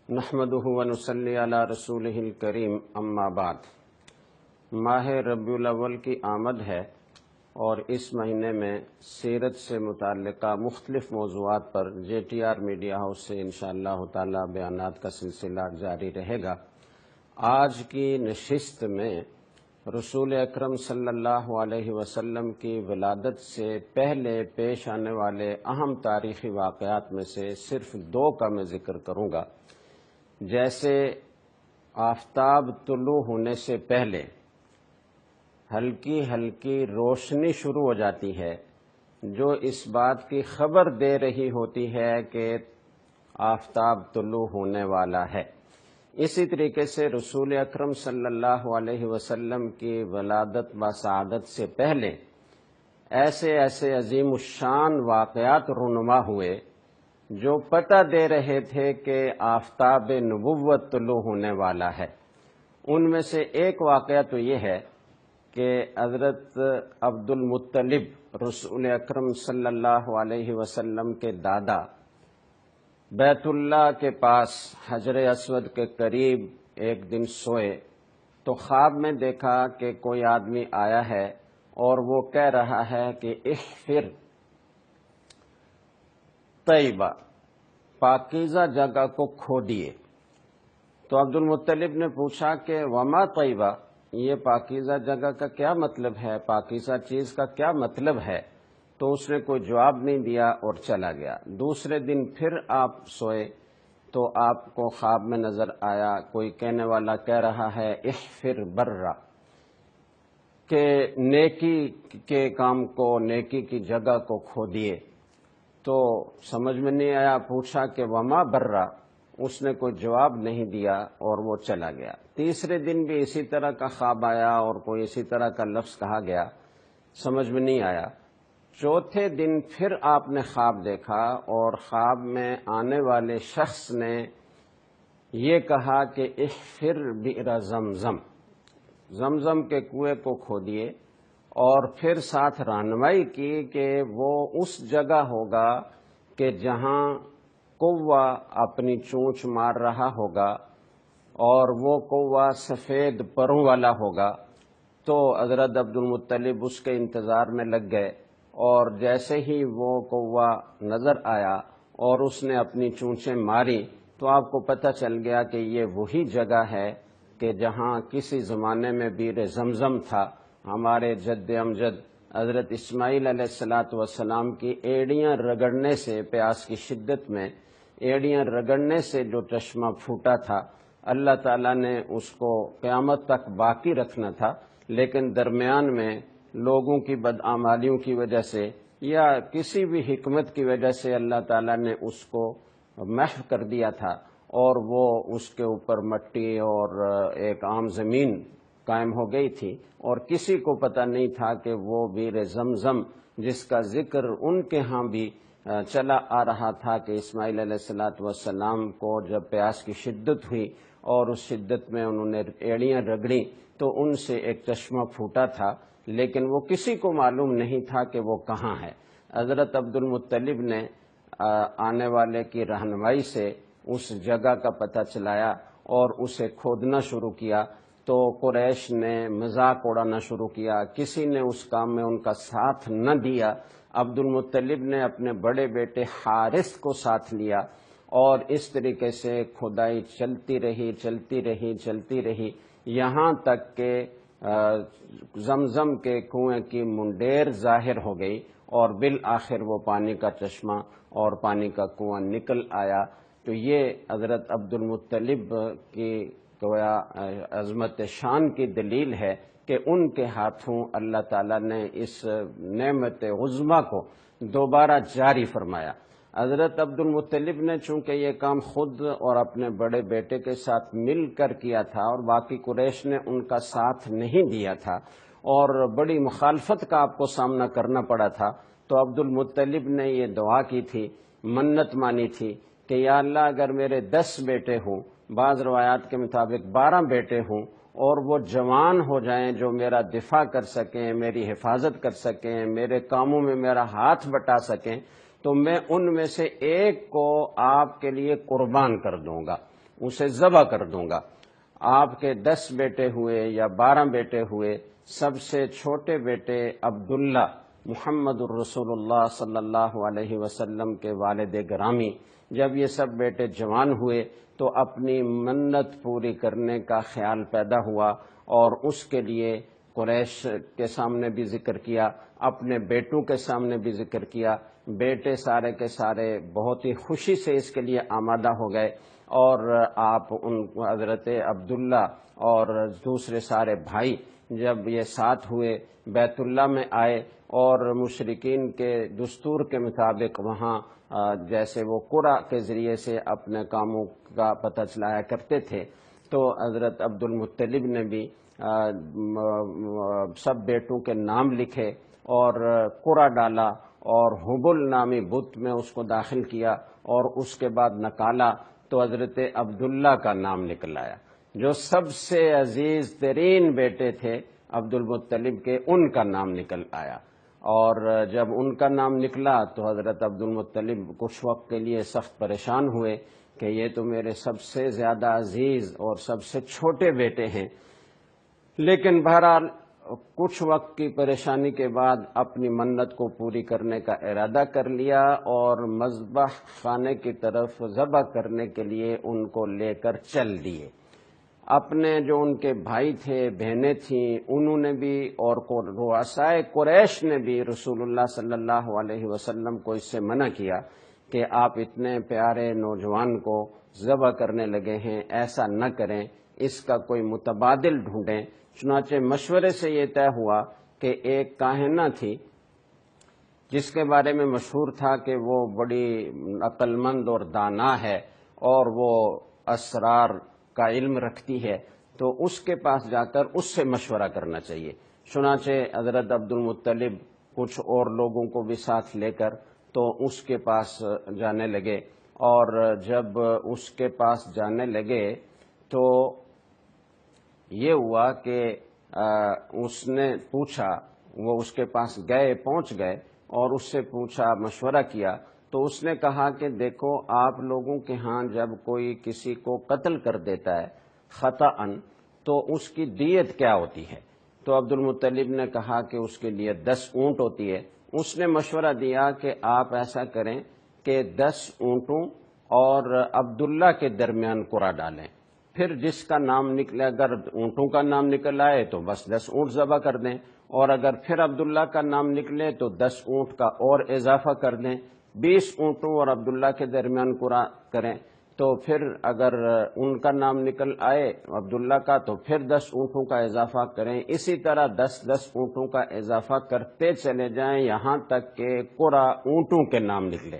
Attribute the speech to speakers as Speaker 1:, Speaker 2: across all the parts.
Speaker 1: نحمده ونصلی علی رسولہ الکریم اما بعد۔ ماہ ربیع الاول کی آمد ہے اور اس مہینے میں سیرت سے متعلقہ مختلف موضوعات پر JTR میڈیا ہاؤس سے انشاءاللہ تعالی بیانات کا سلسلہ جاری رہے گا۔ آج کی نشست میں رسول اکرم صلی اللہ علیہ وسلم کی ولادت سے پہلے پیش آنے والے اہم تاریخی واقعات میں سے صرف دو کا میں ذکر کروں گا۔ جیسے آفتاب طلوع ہونے سے پہلے ہلکی ہلکی روشنی شروع ہو جاتی ہے جو اس بات کی خبر دے رہی ہوتی ہے کہ آفتاب طلوع ہونے والا ہے۔ اسی طریقے سے رسول اکرم صلی اللہ علیہ وسلم کی ولادت بسعادت سے پہلے ایسے عظیم الشان واقعات رونما ہوئے جو پتہ دے رہے تھے کہ آفتاب نبوت طلوع ہونے والا ہے۔ ان میں سے ایک واقعہ تو یہ ہے کہ حضرت عبد المطلب رسول اکرم صلی اللہ علیہ وسلم کے دادا بیت اللہ کے پاس حجر اسود کے قریب ایک دن سوئے تو خواب میں دیکھا کہ کوئی آدمی آیا ہے اور وہ کہہ رہا ہے کہ احفر طیبہ، پاکیزہ جگہ کو کھودیے۔ تو عبد المطلب نے پوچھا کہ وما طیبہ، یہ پاکیزہ جگہ کا کیا مطلب ہے، پاکیزہ چیز کا کیا مطلب ہے؟ تو اس نے کوئی جواب نہیں دیا اور چلا گیا۔ دوسرے دن پھر آپ سوئے تو آپ کو خواب میں نظر آیا کوئی کہنے والا کہہ رہا ہے احفر برا، کہ نیکی کے کام کو، نیکی کی جگہ کو کھودیے۔ تو سمجھ میں نہیں آیا، پوچھا کہ وما برا، اس نے کوئی جواب نہیں دیا اور وہ چلا گیا۔ تیسرے دن بھی اسی طرح کا خواب آیا اور کوئی اسی طرح کا لفظ کہا گیا، سمجھ میں نہیں آیا۔ چوتھے دن پھر آپ نے خواب دیکھا اور خواب میں آنے والے شخص نے یہ کہا کہ احفر بئر زمزم، زمزم کے کنویں کو کھودیے، اور پھر ساتھ رہنمائی کی کہ وہ اس جگہ ہوگا کہ جہاں کوہ اپنی چونچ مار رہا ہوگا اور وہ کوہ سفید پروں والا ہوگا۔ تو حضرت عبد المطلب اس کے انتظار میں لگ گئے اور جیسے ہی وہ کوہ نظر آیا اور اس نے اپنی چونچیں ماری تو آپ کو پتہ چل گیا کہ یہ وہی جگہ ہے کہ جہاں کسی زمانے میں بئر زمزم تھا۔ ہمارے جد امجد حضرت اسماعیل علیہ السلام کی ایڑیاں رگڑنے سے، پیاس کی شدت میں ایڑیاں رگڑنے سے جو چشمہ پھوٹا تھا، اللہ تعالیٰ نے اس کو قیامت تک باقی رکھنا تھا، لیکن درمیان میں لوگوں کی بدعمالیوں کی وجہ سے یا کسی بھی حکمت کی وجہ سے اللہ تعالیٰ نے اس کو محو کر دیا تھا اور وہ اس کے اوپر مٹی اور ایک عام زمین قائم ہو گئی تھی، اور کسی کو پتہ نہیں تھا کہ وہ بئر زمزم جس کا ذکر ان کے ہاں بھی چلا آ رہا تھا کہ اسماعیل علیہ السلام کو جب پیاس کی شدت ہوئی اور اس شدت میں انہوں نے ایڑیاں رگڑیں تو ان سے ایک چشمہ پھوٹا تھا، لیکن وہ کسی کو معلوم نہیں تھا کہ وہ کہاں ہے۔ حضرت عبد المطلب نے آنے والے کی رہنمائی سے اس جگہ کا پتہ چلایا اور اسے کھودنا شروع کیا۔ تو قریش نے مذاق اڑانا شروع کیا، کسی نے اس کام میں ان کا ساتھ نہ دیا۔ عبد المطلب نے اپنے بڑے بیٹے حارث کو ساتھ لیا اور اس طریقے سے کھدائی چلتی رہی یہاں تک کہ زمزم کے کنویں کی منڈیر ظاہر ہو گئی اور بالآخر وہ پانی کا چشمہ اور پانی کا کنواں نکل آیا۔ تو یہ حضرت عبد المطلب کی گویا عظمت شان کی دلیل ہے کہ ان کے ہاتھوں اللہ تعالیٰ نے اس نعمت عظمیٰ کو دوبارہ جاری فرمایا۔ حضرت عبد المطلب نے چونکہ یہ کام خود اور اپنے بڑے بیٹے کے ساتھ مل کر کیا تھا اور باقی قریش نے ان کا ساتھ نہیں دیا تھا اور بڑی مخالفت کا آپ کو سامنا کرنا پڑا تھا، تو عبد المطلب نے یہ دعا کی تھی، منت مانی تھی کہ یا اللہ اگر میرے 10 بیٹے ہوں، بعض روایات کے مطابق 12 بیٹے ہوں، اور وہ جوان ہو جائیں جو میرا دفاع کر سکیں، میری حفاظت کر سکیں، میرے کاموں میں میرا ہاتھ بٹا سکیں، تو میں ان میں سے ایک کو آپ کے لیے قربان کر دوں گا۔ اسے ذبح کر دوں گا۔ آپ کے 10 بیٹے ہوئے یا 12 بیٹے ہوئے، سب سے چھوٹے بیٹے عبداللہ محمد الرسول اللہ صلی اللہ علیہ وسلم کے والد گرامی، جب یہ سب بیٹے جوان ہوئے تو اپنی منت پوری کرنے کا خیال پیدا ہوا، اور اس کے لیے قریش کے سامنے بھی ذکر کیا، اپنے بیٹوں کے سامنے بھی ذکر کیا۔ بیٹے سارے کے سارے بہت ہی خوشی سے اس کے لیے آمادہ ہو گئے، اور آپ ان حضرت عبداللہ اور دوسرے سارے بھائی جب یہ ساتھ ہوئے بیت اللہ میں آئے، اور مشرکین کے دستور کے مطابق وہاں جیسے وہ قرعہ کے ذریعے سے اپنے کاموں کا پتہ چلایا کرتے تھے، تو حضرت عبد المطلب نے بھی سب بیٹوں کے نام لکھے اور قرعہ ڈالا، اور حبل نامی بت میں اس کو داخل کیا، اور اس کے بعد نکالا تو حضرت عبداللہ کا نام نکل آیا۔ جو سب سے عزیز ترین بیٹے تھے عبد المطلب کے، ان کا نام نکل آیا، اور جب ان کا نام نکلا تو حضرت عبد المطلب کچھ وقت کے لیے سخت پریشان ہوئے کہ یہ تو میرے سب سے زیادہ عزیز اور سب سے چھوٹے بیٹے ہیں، لیکن بہرحال کچھ وقت کی پریشانی کے بعد اپنی منت کو پوری کرنے کا ارادہ کر لیا، اور مذبح خانے کی طرف ذبح کرنے کے لیے ان کو لے کر چل دیے۔ اپنے جو ان کے بھائی تھے، بہنیں تھیں، انہوں نے بھی، اور رؤسائے قریش نے بھی رسول اللہ صلی اللہ علیہ وسلم کو اس سے منع کیا کہ آپ اتنے پیارے نوجوان کو ذبح کرنے لگے ہیں، ایسا نہ کریں، اس کا کوئی متبادل ڈھونڈیں۔ چنانچہ مشورے سے یہ طے ہوا کہ ایک کاہنہ تھی جس کے بارے میں مشہور تھا کہ وہ بڑی عقل مند اور دانا ہے، اور وہ اسرار کا علم رکھتی ہے، تو اس کے پاس جا کر اس سے مشورہ کرنا چاہیے۔ چنانچہ حضرت عبد المطلب کچھ اور لوگوں کو بھی ساتھ لے کر تو اس کے پاس جانے لگے، اور جب اس کے پاس جانے لگے تو یہ ہوا کہ اس نے پوچھا، وہ اس کے پاس گئے، پہنچ گئے اور اس سے پوچھا، مشورہ کیا، تو اس نے کہا کہ دیکھو، آپ لوگوں کے ہاں جب کوئی کسی کو قتل کر دیتا ہے خطأً تو اس کی دیت کیا ہوتی ہے؟ تو عبد المطلب نے کہا کہ اس کے لیے 10 اونٹ ہوتی ہے۔ اس نے مشورہ دیا کہ آپ ایسا کریں کہ 10 اونٹوں اور عبداللہ کے درمیان قرعہ ڈالیں، پھر جس کا نام نکلے، اگر اونٹوں کا نام نکل آئے تو بس 10 اونٹ ذبح کر دیں، اور اگر پھر عبداللہ کا نام نکلے تو 10 اونٹ کا اور اضافہ کر دیں، 20 اونٹوں اور عبداللہ کے درمیان قرعہ کریں، تو پھر اگر ان کا نام نکل آئے عبداللہ کا تو پھر 10 اونٹوں کا اضافہ کریں، اسی طرح 10 اونٹوں کا اضافہ کرتے چلے جائیں یہاں تک کہ قرعہ اونٹوں کے نام نکلے۔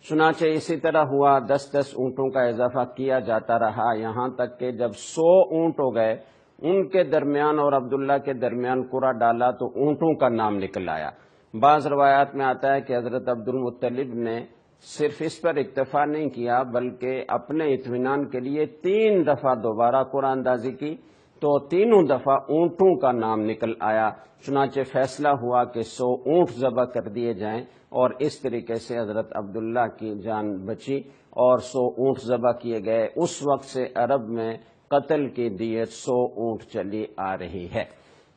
Speaker 1: چنانچہ اسی طرح ہوا، 10 اونٹوں کا اضافہ کیا جاتا رہا، یہاں تک کہ جب 100 اونٹ ہو گئے، ان کے درمیان اور عبداللہ کے درمیان قرعہ ڈالا تو اونٹوں کا نام نکل آیا۔ بعض روایات میں آتا ہے کہ حضرت عبد المطلب نے صرف اس پر اکتفا نہیں کیا، بلکہ اپنے اطمینان کے لیے 3 دفعہ دوبارہ قرعہ اندازی کی، تو تینوں دفعہ اونٹوں کا نام نکل آیا۔ چنانچہ فیصلہ ہوا کہ 100 اونٹ ذبح کر دیے جائیں، اور اس طریقے سے حضرت عبداللہ کی جان بچی اور 100 اونٹ ذبح کیے گئے۔ اس وقت سے عرب میں قتل کی دیت 100 اونٹ چلی آ رہی ہے۔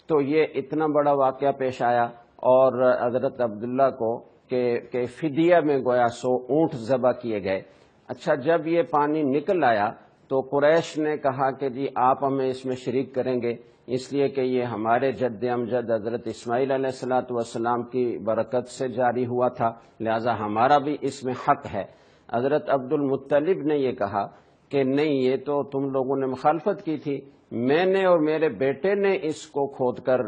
Speaker 1: تو یہ اتنا بڑا واقعہ پیش آیا، اور حضرت عبداللہ کو کہ فدیہ میں گویا 100 اونٹ ذبح کیے گئے۔ اچھا، جب یہ پانی نکل آیا تو قریش نے کہا کہ جی آپ ہمیں اس میں شریک کریں گے، اس لیے کہ یہ ہمارے جد امجد حضرت اسماعیل علیہ السلام کی برکت سے جاری ہوا تھا، لہذا ہمارا بھی اس میں حق ہے۔ حضرت عبد المطلب نے یہ کہا کہ نہیں، یہ تو تم لوگوں نے مخالفت کی تھی، میں نے اور میرے بیٹے نے اس کو کھود کر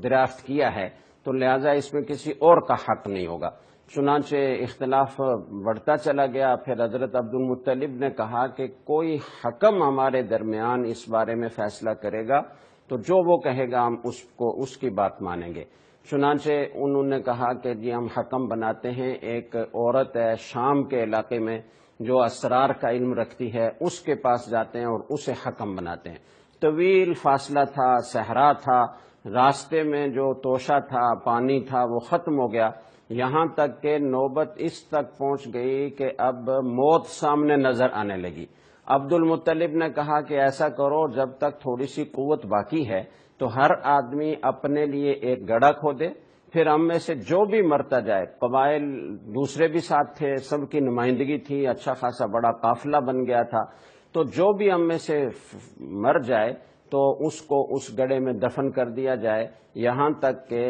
Speaker 1: دریافت کیا ہے، تو لہذا اس میں کسی اور کا حق نہیں ہوگا۔ چنانچہ اختلاف بڑھتا چلا گیا۔ پھر حضرت عبد المطلب نے کہا کہ کوئی حکم ہمارے درمیان اس بارے میں فیصلہ کرے گا تو جو وہ کہے گا ہم اس کی بات مانیں گے۔ چنانچہ انہوں نے کہا کہ جی ہم حکم بناتے ہیں، ایک عورت ہے شام کے علاقے میں جو اسرار کا علم رکھتی ہے، اس کے پاس جاتے ہیں اور اسے حکم بناتے ہیں۔ طویل فاصلہ تھا، صحرا تھا، راستے میں جو توشہ تھا، پانی تھا، وہ ختم ہو گیا، یہاں تک کہ نوبت اس تک پہنچ گئی کہ اب موت سامنے نظر آنے لگی۔ عبد المطلب نے کہا کہ ایسا کرو، جب تک تھوڑی سی قوت باقی ہے تو ہر آدمی اپنے لیے ایک گڑھا کھودے، پھر ہم میں سے جو بھی مرتا جائے، قبائل دوسرے بھی ساتھ تھے، سب کی نمائندگی تھی، اچھا خاصا بڑا قافلہ بن گیا تھا، تو جو بھی ہم میں سے مر جائے تو اس کو اس گڑھے میں دفن کر دیا جائے، یہاں تک کہ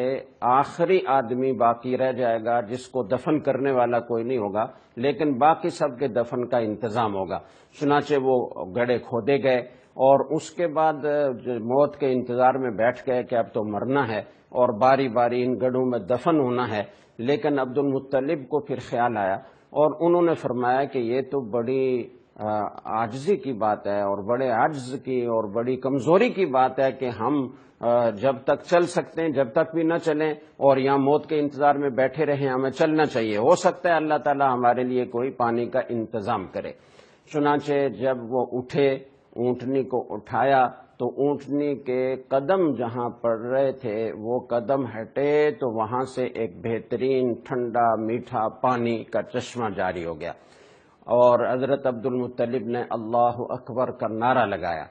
Speaker 1: آخری آدمی باقی رہ جائے گا جس کو دفن کرنے والا کوئی نہیں ہوگا، لیکن باقی سب کے دفن کا انتظام ہوگا۔ چنانچہ وہ گڑھے کھودے گئے اور اس کے بعد موت کے انتظار میں بیٹھ گئے کہ اب تو مرنا ہے اور باری باری ان گڑھوں میں دفن ہونا ہے۔ لیکن عبد المطلب کو پھر خیال آیا اور انہوں نے فرمایا کہ یہ تو بڑی عاجزی کی بات ہے اور بڑے عجز کی اور بڑی کمزوری کی بات ہے کہ ہم جب تک چل سکتے ہیں جب تک بھی نہ چلیں اور یہاں موت کے انتظار میں بیٹھے رہیں، ہمیں چلنا چاہیے، ہو سکتا ہے اللہ تعالی ہمارے لیے کوئی پانی کا انتظام کرے۔ چنانچہ جب وہ اٹھے، اونٹنی کو اٹھایا تو اونٹنی کے قدم جہاں پڑ رہے تھے وہ قدم ہٹے تو وہاں سے ایک بہترین ٹھنڈا میٹھا پانی کا چشمہ جاری ہو گیا، اور حضرت عبد المطلب نے اللہ اکبر کا نعرہ لگایا۔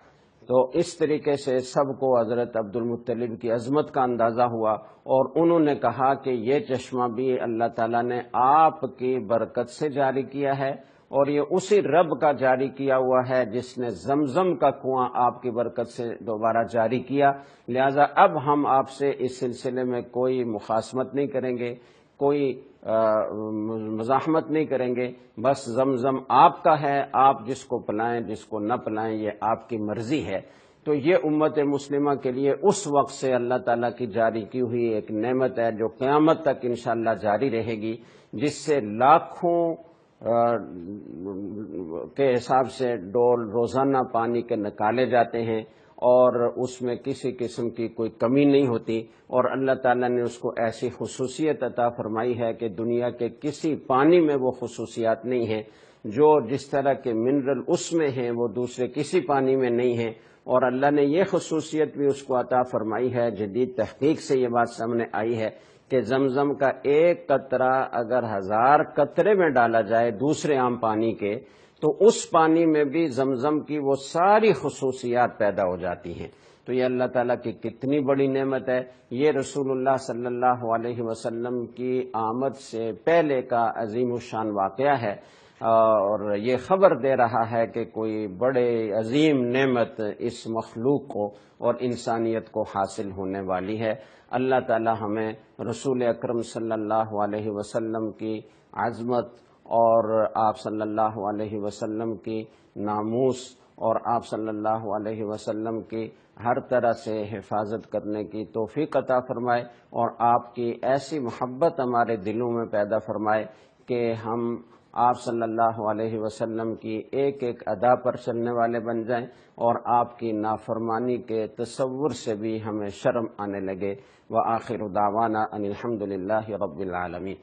Speaker 1: تو اس طریقے سے سب کو حضرت عبد المطلب کی عظمت کا اندازہ ہوا، اور انہوں نے کہا کہ یہ چشمہ بھی اللہ تعالیٰ نے آپ کی برکت سے جاری کیا ہے، اور یہ اسی رب کا جاری کیا ہوا ہے جس نے زمزم کا کنواں آپ کی برکت سے دوبارہ جاری کیا، لہذا اب ہم آپ سے اس سلسلے میں کوئی مخاصمت نہیں کریں گے، کوئی مزاحمت نہیں کریں گے، بس زمزم آپ کا ہے، آپ جس کو پلائیں جس کو نہ پلائیں یہ آپ کی مرضی ہے۔ تو یہ امت مسلمہ کے لیے اس وقت سے اللہ تعالیٰ کی جاری کی ہوئی ایک نعمت ہے جو قیامت تک انشاءاللہ جاری رہے گی، جس سے لاکھوں کے حساب سے ڈول روزانہ پانی کے نکالے جاتے ہیں، اور اس میں کسی قسم کی کوئی کمی نہیں ہوتی، اور اللہ تعالیٰ نے اس کو ایسی خصوصیت عطا فرمائی ہے کہ دنیا کے کسی پانی میں وہ خصوصیات نہیں ہیں، جو جس طرح کے منرل اس میں ہیں وہ دوسرے کسی پانی میں نہیں ہیں، اور اللہ نے یہ خصوصیت بھی اس کو عطا فرمائی ہے۔ جدید تحقیق سے یہ بات سامنے آئی ہے کہ زمزم کا ایک قطرہ اگر 1000 قطرے میں ڈالا جائے دوسرے عام پانی کے، تو اس پانی میں بھی زمزم کی وہ ساری خصوصیات پیدا ہو جاتی ہیں۔ تو یہ اللہ تعالیٰ کی کتنی بڑی نعمت ہے۔ یہ رسول اللہ صلی اللہ علیہ وسلم کی آمد سے پہلے کا عظیم الشان واقعہ ہے، اور یہ خبر دے رہا ہے کہ کوئی بڑے عظیم نعمت اس مخلوق کو اور انسانیت کو حاصل ہونے والی ہے۔ اللہ تعالی ہمیں رسول اکرم صلی اللہ علیہ وسلم کی عظمت اور آپ صلی اللہ علیہ وسلم کی ناموس اور آپ صلی اللہ علیہ وسلم کی ہر طرح سے حفاظت کرنے کی توفیق عطا فرمائے، اور آپ کی ایسی محبت ہمارے دلوں میں پیدا فرمائے کہ ہم آپ صلی اللہ علیہ وسلم کی ایک ایک ادا پر چلنے والے بن جائیں، اور آپ کی نافرمانی کے تصور سے بھی ہمیں شرم آنے لگے۔ وآخر دعوانا ان الحمد للہ رب العالمین۔